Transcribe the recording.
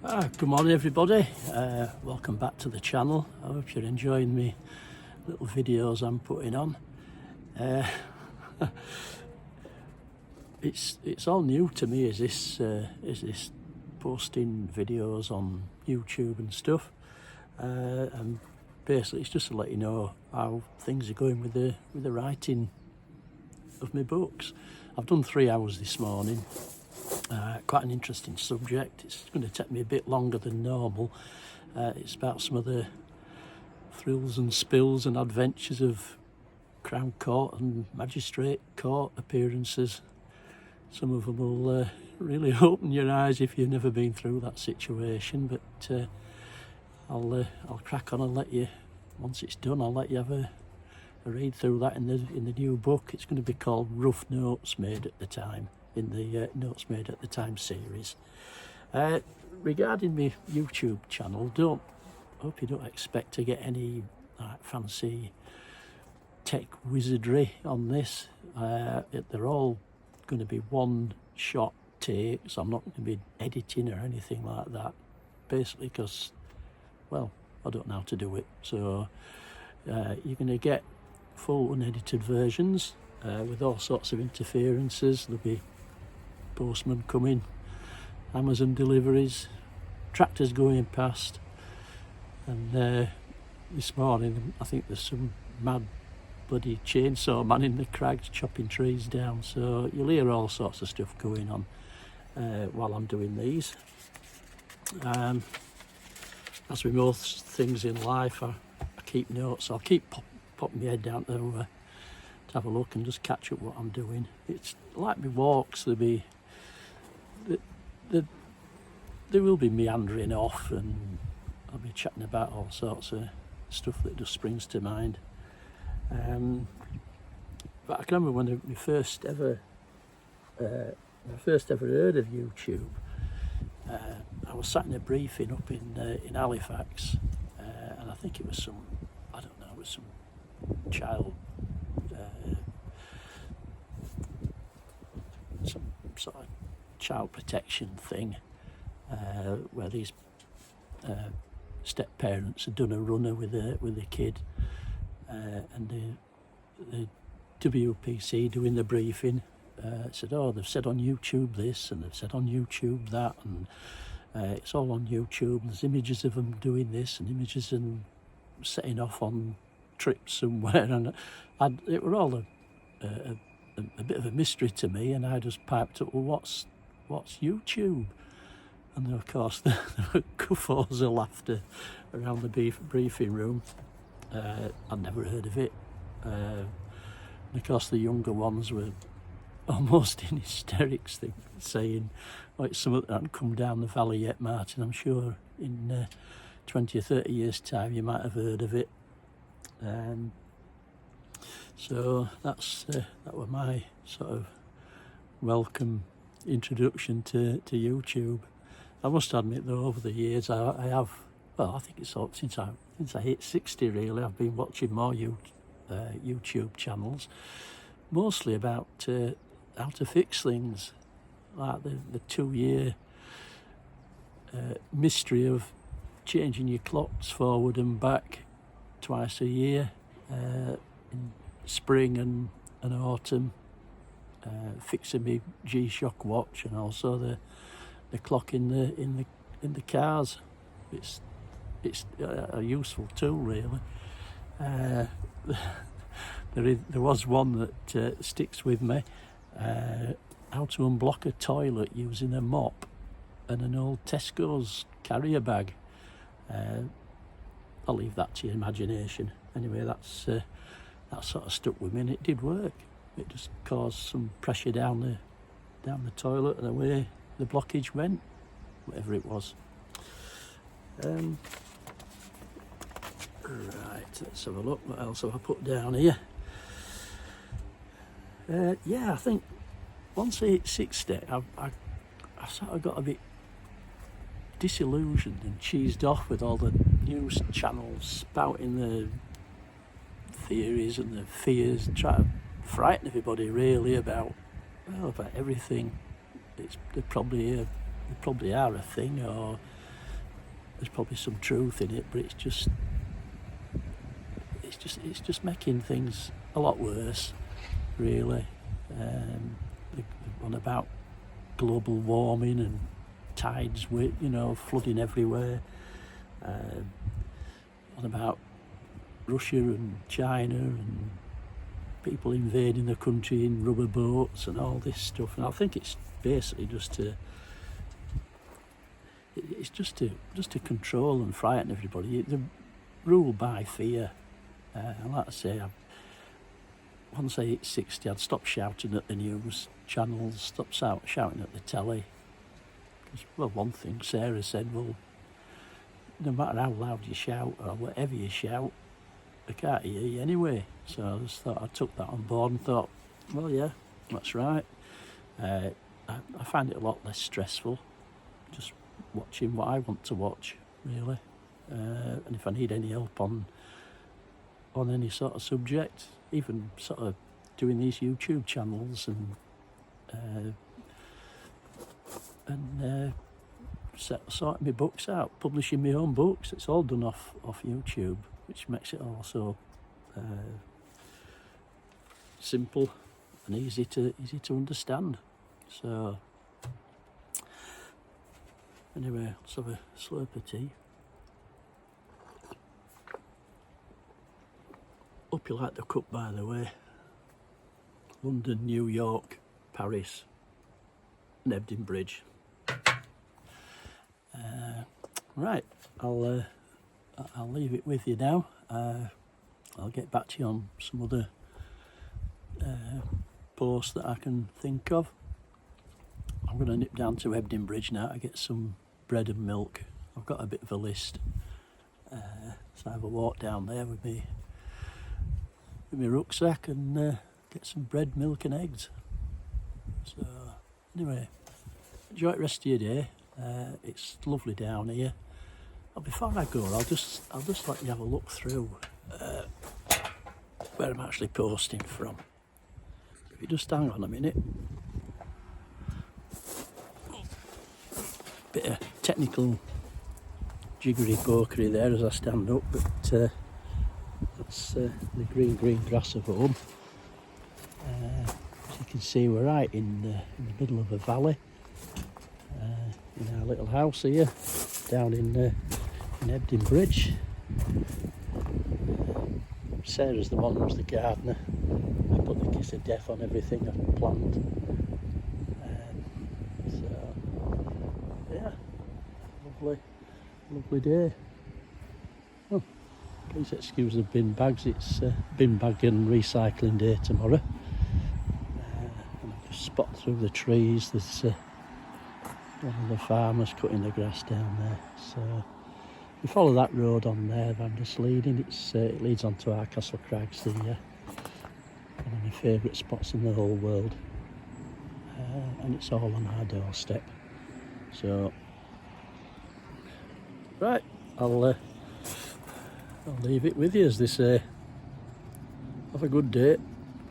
Good morning everybody, welcome back to the channel. I hope you're enjoying me little videos I'm putting on. It's all new to me, is this posting videos on YouTube and stuff, and basically it's just to let you know how things are going with the writing of my books. I've done 3 hours this morning. Quite an interesting subject. It's going to take me a bit longer than normal. It's about some of the thrills and spills and adventures of Crown Court and Magistrate Court appearances. Some of them will really open your eyes if you've never been through that situation, but I'll crack on and let you, once it's done, I'll let you have a read through that in the new book. It's going to be called Rough Notes Made at the Time, in the Notes Made at the Time series. Regarding my YouTube channel, hope you don't expect to get any fancy tech wizardry on this. They're all going to be one shot takes. I'm not going to be editing or anything like that, basically because, well, I don't know how to do it. So you're going to get full unedited versions with all sorts of interferences. There'll be postmen coming, Amazon deliveries, tractors going past, and this morning I think there's some mad bloody chainsaw man in the crags chopping trees down, so you'll hear all sorts of stuff going on while I'm doing these. As with most things in life, I keep notes. I'll keep popping my head down to have a look and just catch up what I'm doing. It's like my walks. They will be meandering off, and I'll be chatting about all sorts of stuff that just springs to mind. But I can remember when I first ever heard of YouTube. I was sat in a briefing up in Halifax, and I think it was some child, some sort of child protection thing, where these step parents had done a runner with a kid, and the WPC doing the briefing said, "Oh, they've said on YouTube this and they've said on YouTube that, and it's all on YouTube. There's images of them doing this and images of them setting off on trips somewhere," and it were all a bit of a mystery to me, and I just piped up, "Well, what's YouTube?" And then, of course, there were guffaws of laughter around the briefing room. I'd never heard of it. And of course, the younger ones were almost in hysterics, saying, "Oh, it's something that hasn't come down the valley yet, Martin. I'm sure in 20 or 30 years' time you might have heard of it." So that was my sort of welcome introduction to YouTube. I must admit, though, over the years I have, well, I think it's all, since I hit 60 really, I've been watching more YouTube channels, mostly about how to fix things, like the 2-year mystery of changing your clocks forward and back twice a year, in spring and autumn, fixing my G-Shock watch, and also the clock in the cars. It's a useful tool, really. There was one that sticks with me. How to unblock a toilet using a mop and an old Tesco's carrier bag. I'll leave that to your imagination. Anyway, that sort of stuck with me, and it did work. It just caused some pressure down the toilet, and away the blockage went, whatever it was. Right, let's have a look. What else have I put down here? Yeah, I think once I hit 60, I sort of got a bit disillusioned and cheesed off with all the news channels spouting the theories and the fears, and trying to frighten everybody really about everything. They probably are a thing, or there's probably some truth in it, but it's just making things a lot worse, really. The one about global warming and tides, with flooding everywhere. One about Russia and China and people invading the country in rubber boats and all this stuff. And I think it's basically just to control and frighten everybody. They rule by fear. And like I say, once I hit 60, I'd stop shouting at the news channels, stop shouting at the telly. Because, well, one thing Sarah said, well, no matter how loud you shout or whatever you shout, I can't hear you anyway. So I just thought I took that on board and thought, well, yeah, that's right. I find it a lot less stressful, just watching what I want to watch, really. And if I need any help on any sort of subject, even sort of doing these YouTube channels and sorting my books out, publishing my own books, it's all done off YouTube, which makes it also simple and easy to understand. So anyway, let's have a slurp of tea. Hope you like the cup, by the way. London, New York, Paris, and Hebden Bridge. Right, I'll leave it with you now. I'll get back to you on some other posts that I can think of. I'm going to nip down to Hebden Bridge now to get some bread and milk. I've got a bit of a list, so I have a walk down there with my rucksack and get some bread, milk and eggs. So anyway, enjoy the rest of your day. It's lovely down here. But before I go, I'll just let you have a look through where I'm actually posting from. If you just hang on a minute. Bit of technical jiggery pokery there as I stand up, but that's the green grass of home. As you can see, we're right in the middle of a valley. In our little house here, down in Hebden Bridge. Sarah's the one who's the gardener. I put the kiss of death on everything I've planted. So yeah, lovely day. Oh, please excuse the bin bags. It's bin bag and recycling day tomorrow. And I've just spotted through the trees. There's one of the farmers cutting the grass down there. So we follow that road on there that I'm just leading. It leads on to Castle Crags, one of my favourite spots in the whole world. And it's all on our doorstep. So right, I'll leave it with you, as they say. Have a good day.